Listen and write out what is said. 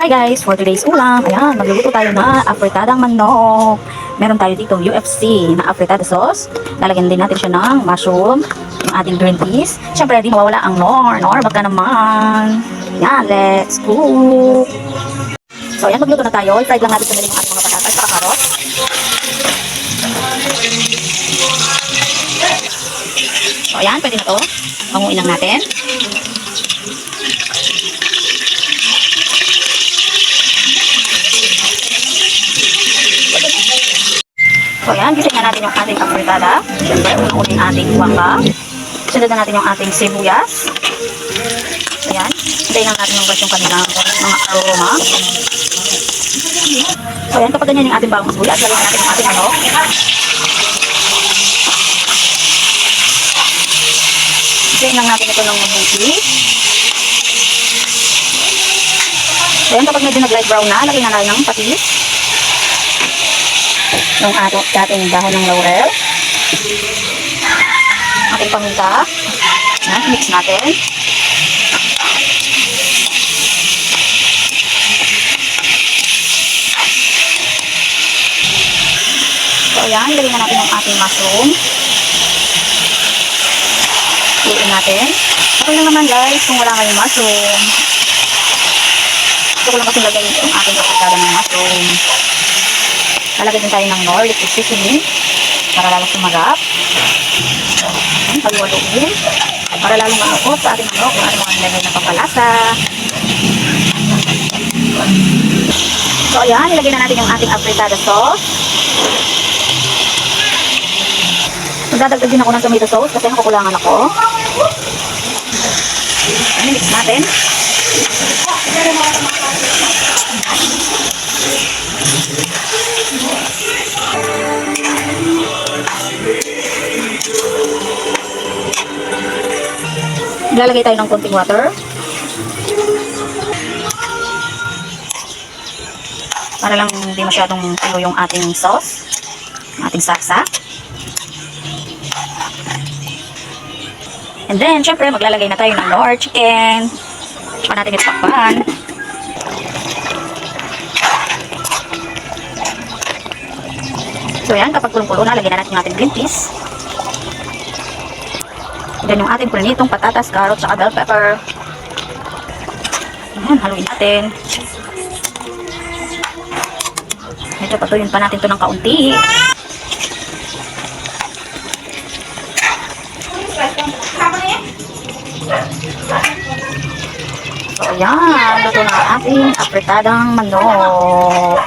Hi guys, for today's ulam, ayan, magluluto tayo na afritadang manok. Meron tayo dito UFC na afritada sauce. Lalagyan din natin siya ng mushroom, yung ating green peas. Siyempre, di mawawala ang nor. Nor, baka naman. Yan, let's cook. So, ayan, magluto na tayo. I-fried lang natin sandali yung ating mga patatas at karot. So, ayan, pwede na to. Panguin lang natin. So, ayan, gisin na natin yung ating afritada. Siyempre, unang-unin ating baka. Sunod na natin yung ating sibuyas. Ayan, hintayin lang natin yung yung kanilang mga aroma. So, ayan, kapag ganyan yung ating bagong sibuyas, lagyan natin yung ating manok. Hintayin lang natin ito ng mabuti. So, ayan, kapag medyo nag-light brown na, lagyan na natin ng patis. Yung ating dahon ng laurel, ating paminta, mix natin. So ayan, lagyan na natin yung ating mushroom. Lutuin natin. Okay lang naman guys kung wala kayong mushroom. Gusto ko lang kasi lagyan yung ating afritada ng mushroom. Lalagyan din tayo ng nor, liquid seasoning para lalong sumarap. Pagwaluin para lalong manukot sa ating manok kung ano mga nilagay na pampalasa. So ayan, ilagay na natin yung ating afritada sauce. Magdadagdag din ako ng tomato sauce kasi nakukulangan ako. Ayan, mix natin. Lalagay tayo ng konting water para lang hindi masyadong tulo yung ating sauce, ating saksa. And then, syempre, maglalagay na tayo ng nor chicken. Saka natin itakpan. So yan, kapag kulong-kulo na, lagyan na natin yung ating green peas. Then yung ating prinitong patatas, carrot, saka bell pepper. Ayan, haluin natin. Medyo patuloyin pa natin ito ng kaunti. So ayan, luto na ang ating afritadang manok.